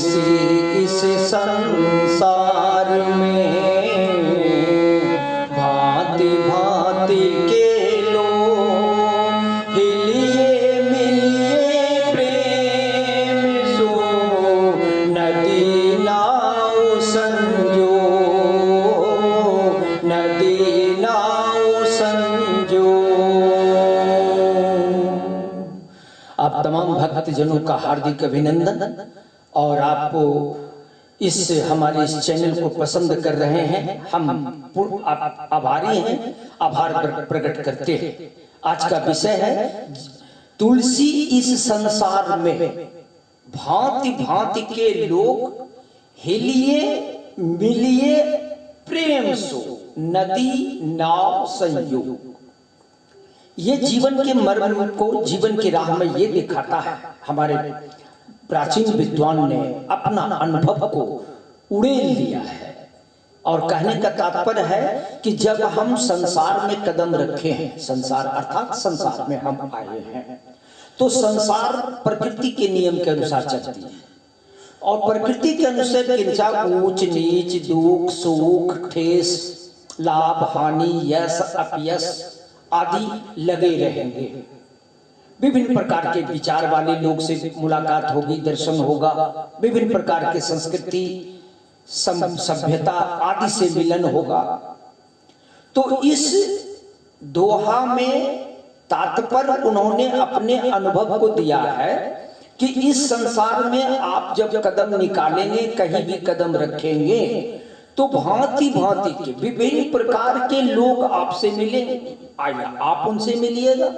तुलसी इस संसार में भांति भांति के लोग, हिलिए मिलिए प्रेम सो, नदी नाव संजो, नदी नाव संजो। आप तमाम भक्तजनों का हार्दिक अभिनंदन, और आप इस हमारे इस चैनल को पसंद कर रहे हैं, हम आभारी हैं, आभार प्रकट करते हैं। आज का विषय है तुलसी इस संसार में भांति भांति के लोग, हिलिए मिलिए प्रेम सो, नदी नाव संयोग। ये जीवन के मर्म को, जीवन की राह में ये दिखाता है। हमारे प्राचीन विद्वान ने अपना अनुभव को उड़ेल लिया है, और कहने का तात्पर्य है कि जब हम संसार में कदम रखे हैं, संसार अर्थात संसार में हम आए हैं, तो संसार प्रकृति के नियम के अनुसार चलती है, और प्रकृति के अनुसार ऊंच नीच, दुख सुख, ठेस लाभ हानि, यश अपयश आदि लगे रहेंगे। विभिन्न प्रकार के विचार वाले लोग से मुलाकात होगी, दर्शन होगा, विभिन्न प्रकार के संस्कृति सभ्यता आदि से मिलन होगा। तो इस दोहा में तात्पर्य उन्होंने अपने अनुभव को दिया है कि इस संसार में आप जब कदम निकालेंगे, कहीं भी कदम रखेंगे, तो भांति भांति के विभिन्न प्रकार के लोग आपसे मिलेंगे। आइए आप उनसे मिलिएगा।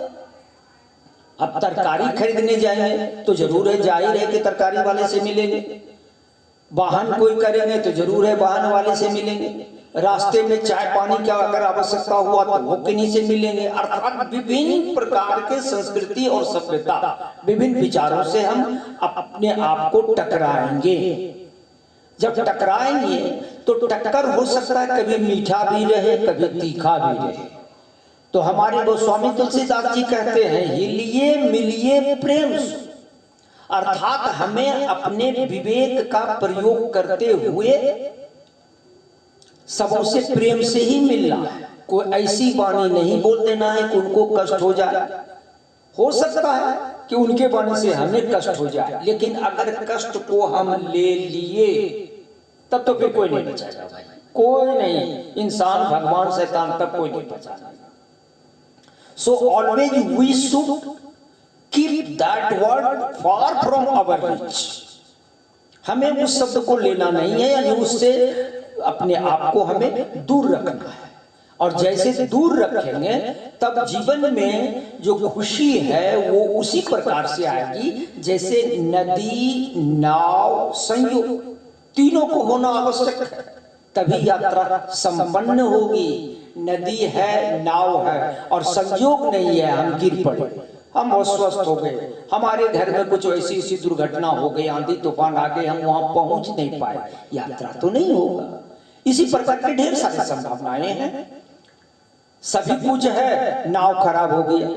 अब तरकारी खरीदने जाएंगे तो जरूर है, जाहिर है कि तरकारी वाले से मिलेंगे। वाहन कोई करेंगे तो जरूर है वाहन वाले से मिलेंगे। रास्ते में चाय पानी की अगर आवश्यकता हुआ तो वो किन्हीं से मिलेंगे। अर्थात विभिन्न प्रकार के संस्कृति और सभ्यता, विभिन्न विचारों से हम अपने आप को टकराएंगे। जब टकराएंगे तो टक्कर हो सकता है कभी मीठा भी रहे, कभी तीखा भी रहे। तो हमारे गोस्वामी तुलसीदास जी कहते हैं, हिलिए मिलिए प्रेम से, अर्थात हमें अपने विवेक का प्रयोग करते हुए सबों से प्रेम से ही मिलना है। कोई ऐसी वाणी नहीं बोल देना है कि उनको कष्ट हो जाए। हो सकता है कि उनके वाणी से हमें कष्ट हो जाए, लेकिन अगर कष्ट को हम ले लिए तब तो फिर कोई नहीं बचाएगा भाई, कोई नहीं। इंसान, भगवान, शैतान तक कोई नहीं बचाएगा। So always we should keep that word far from our reach. हमें उस शब्द को लेना नहीं है, यानी उससे अपने आप को हमें दूर रखना है। और जैसे दूर रखेंगे तब जीवन में जो खुशी है वो उसी प्रकार से आएगी जैसे नदी नाव संयोग, तीनों को होना आवश्यक है, तभी यात्रा संपन्न होगी। नदी है, नाव है, और संयोग नहीं है, हम गिर पड़े, हम अस्वस्थ हो गए, हमारे घर में कुछ ऐसी ऐसी दुर्घटना हो गई, आंधी तूफान आ गए, हम वहां पहुंच नहीं पाए, यात्रा तो नहीं होगा। इसी प्रकार की ढेर सारी संभावनाएं हैं। सभी कुछ है, नाव खराब हो गया,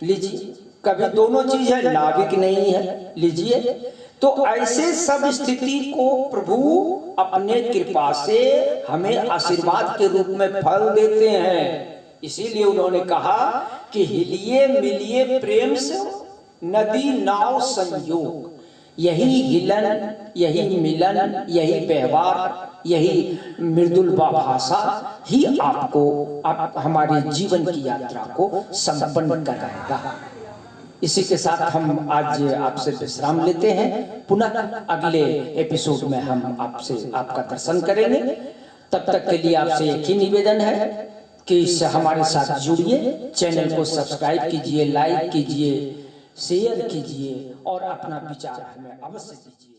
लीजिए। कभी दोनों चीज है, नाविक नहीं है, लीजिए। तो ऐसे सब स्थिति को प्रभु अपने कृपा से हमें आशीर्वाद के रूप में फल देते हैं। इसीलिए उन्होंने कहा कि हिलिए मिलिए प्रेम से, नदी नाव संयोग। यही हिलन, यही मिलन, यही व्यवहार, यही मृदुल भाषा ही आपको हमारे जीवन की यात्रा को संपन्न कराएगा। इसी के साथ हम आज आपसे विश्राम लेते हैं। पुनः अगले एपिसोड में हम आपसे आपका दर्शन करेंगे। तब तक के लिए आपसे एक ही निवेदन है कि इससे हमारे साथ जुड़िए, चैनल को सब्सक्राइब कीजिए, लाइक कीजिए, शेयर कीजिए और अपना विचार हमें अवश्य दीजिए।